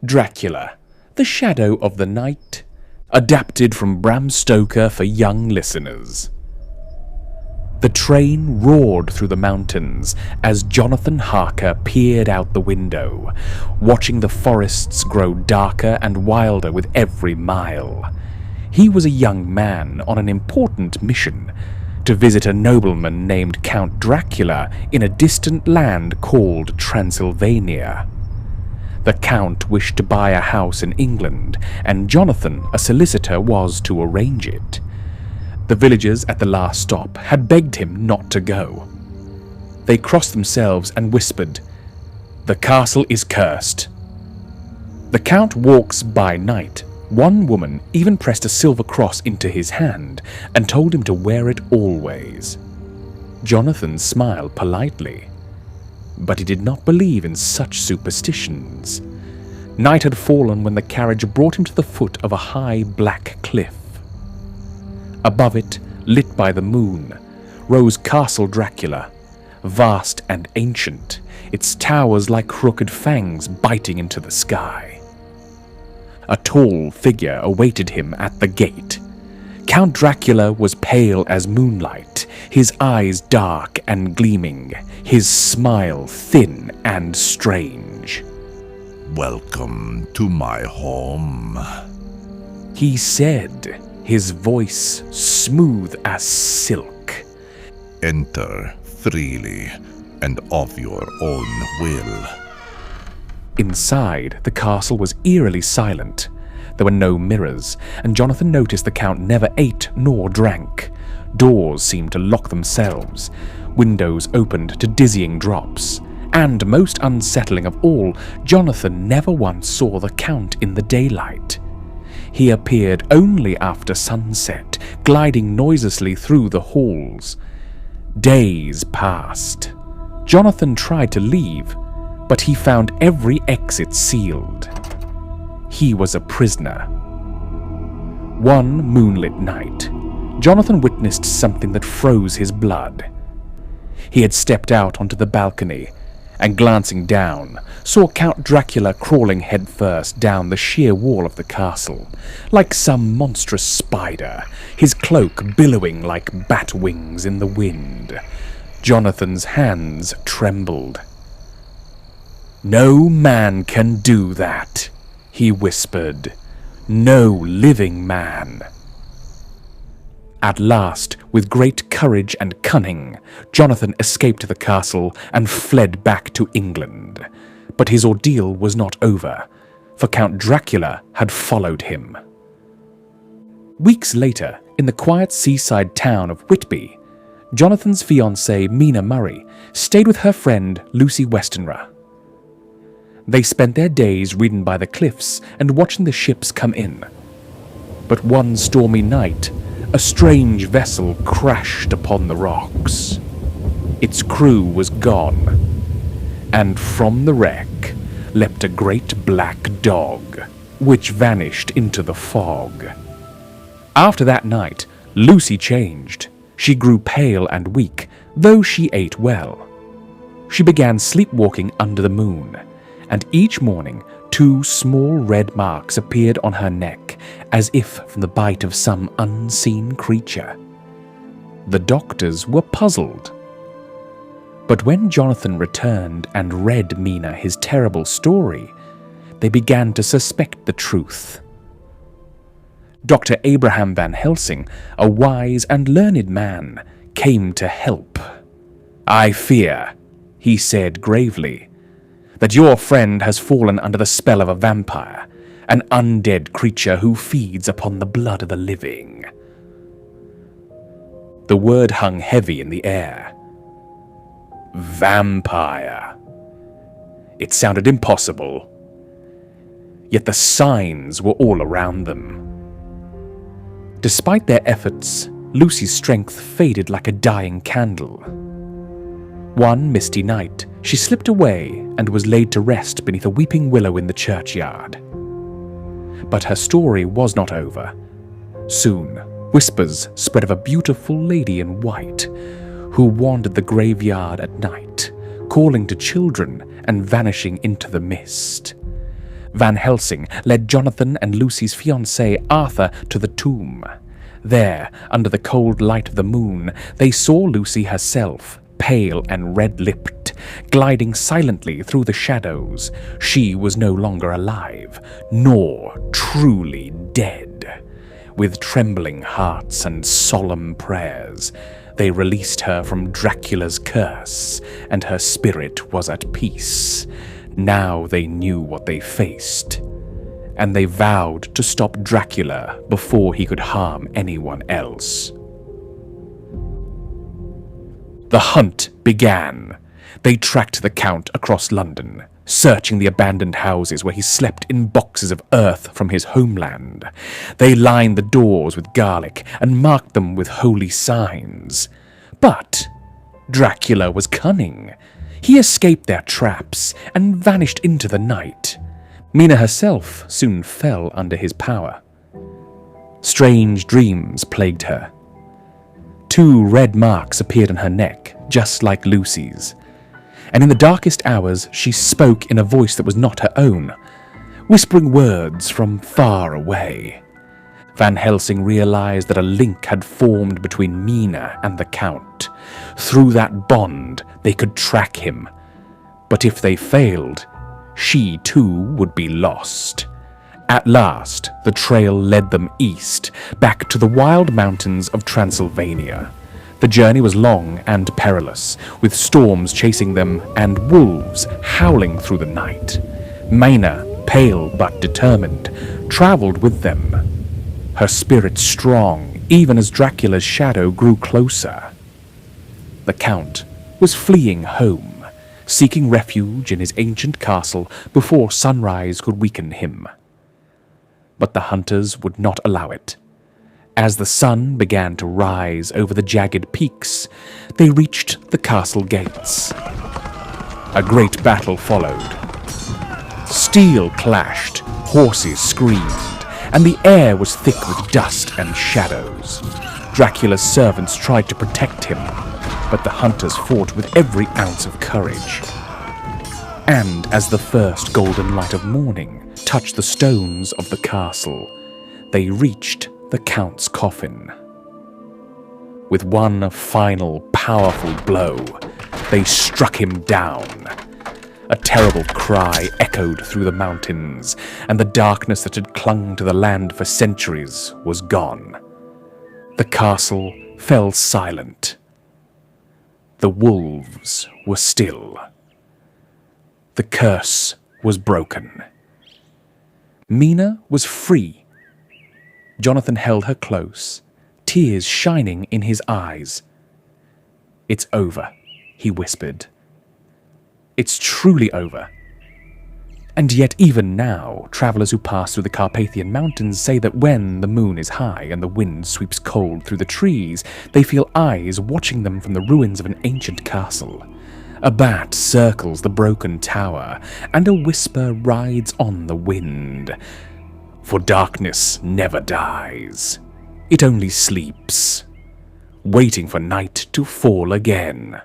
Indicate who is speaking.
Speaker 1: Dracula, The Shadow of the Night, adapted from Bram Stoker for young listeners. The train roared through the mountains as Jonathan Harker peered out the window, watching the forests grow darker and wilder with every mile. He was a young man on an important mission to visit a nobleman named Count Dracula in a distant land called Transylvania. The Count wished to buy a house in England, and Jonathan, a solicitor, was to arrange it. The villagers at the last stop had begged him not to go. They crossed themselves and whispered, "The castle is cursed." The Count walks by night. One woman even pressed a silver cross into his hand and told him to wear it always. Jonathan smiled politely, but he did not believe in such superstitions. Night had fallen when the carriage brought him to the foot of a high black cliff. Above it, lit by the moon, rose Castle Dracula, vast and ancient, its towers like crooked fangs biting into the sky. A tall figure awaited him at the gate. Count Dracula was pale as moonlight, his eyes dark and gleaming, his smile thin and strange.
Speaker 2: "Welcome to my home,"
Speaker 1: he said, his voice smooth as silk.
Speaker 2: "Enter freely and of your own will."
Speaker 1: Inside, the castle was eerily silent. There were no mirrors, and Jonathan noticed the Count never ate nor drank. Doors seemed to lock themselves, windows opened to dizzying drops, and most unsettling of all, Jonathan never once saw the Count in the daylight. He appeared only after sunset, gliding noiselessly through the halls. Days passed. Jonathan tried to leave, but he found every exit sealed. He was a prisoner. One moonlit night, Jonathan witnessed something that froze his blood. He had stepped out onto the balcony and, glancing down, saw Count Dracula crawling headfirst down the sheer wall of the castle, like some monstrous spider, his cloak billowing like bat wings in the wind. Jonathan's hands trembled. "No man can do that," he whispered. "No living man." At last, with great courage and cunning, Jonathan escaped the castle and fled back to England. But his ordeal was not over, for Count Dracula had followed him. Weeks later, in the quiet seaside town of Whitby, Jonathan's fiancée Mina Murray stayed with her friend Lucy Westenra. They spent their days reading by the cliffs and watching the ships come in. But one stormy night, a strange vessel crashed upon the rocks. Its crew was gone, and from the wreck leapt a great black dog, which vanished into the fog. After that night, Lucy changed. She grew pale and weak, though she ate well. She began sleepwalking under the moon, and each morning 2 small red marks appeared on her neck, as if from the bite of some unseen creature. The doctors were puzzled. But when Jonathan returned and read Mina his terrible story, they began to suspect the truth. Dr. Abraham Van Helsing, a wise and learned man, came to help. "I fear," he said gravely, "that your friend has fallen under the spell of a vampire, an undead creature who feeds upon the blood of the living." The word hung heavy in the air. Vampire. It sounded impossible. Yet the signs were all around them. Despite their efforts, Lucy's strength faded like a dying candle. One misty night, she slipped away and was laid to rest beneath a weeping willow in the churchyard. But her story was not over. Soon, whispers spread of a beautiful lady in white who wandered the graveyard at night, calling to children and vanishing into the mist. Van Helsing led Jonathan and Lucy's fiancé Arthur to the tomb. There, under the cold light of the moon, they saw Lucy herself, pale and red-lipped, gliding silently through the shadows. She was no longer alive, nor truly dead. With trembling hearts and solemn prayers, they released her from Dracula's curse, and her spirit was at peace. Now they knew what they faced, and they vowed to stop Dracula before he could harm anyone else. The hunt began. They tracked the Count across London, searching the abandoned houses where he slept in boxes of earth from his homeland. They lined the doors with garlic and marked them with holy signs. But Dracula was cunning. He escaped their traps and vanished into the night. Mina herself soon fell under his power. Strange dreams plagued her. 2 red marks appeared on her neck, just like Lucy's. And in the darkest hours, she spoke in a voice that was not her own, whispering words from far away. Van Helsing realized that a link had formed between Mina and the Count. Through that bond, they could track him. But if they failed, she too would be lost. At last, the trail led them east, back to the wild mountains of Transylvania. The journey was long and perilous, with storms chasing them and wolves howling through the night. Mina, pale but determined, traveled with them, her spirit strong even as Dracula's shadow grew closer. The Count was fleeing home, seeking refuge in his ancient castle before sunrise could weaken him. But the hunters would not allow it. As the sun began to rise over the jagged peaks, they reached the castle gates. A great battle followed. Steel clashed, horses screamed, and the air was thick with dust and shadows. Dracula's servants tried to protect him, but the hunters fought with every ounce of courage. And as the first golden light of morning touched the stones of the castle, they reached the Count's coffin. With one final powerful blow, they struck him down. A terrible cry echoed through the mountains, and the darkness that had clung to the land for centuries was gone. The castle fell silent. The wolves were still. The curse was broken. Mina was free. Jonathan held her close, tears shining in his eyes. "It's over," he whispered. "It's truly over." And yet even now, travelers who pass through the Carpathian Mountains say that when the moon is high and the wind sweeps cold through the trees, they feel eyes watching them from the ruins of an ancient castle. A bat circles the broken tower, and a whisper rides on the wind. For darkness never dies. It only sleeps, waiting for night to fall again.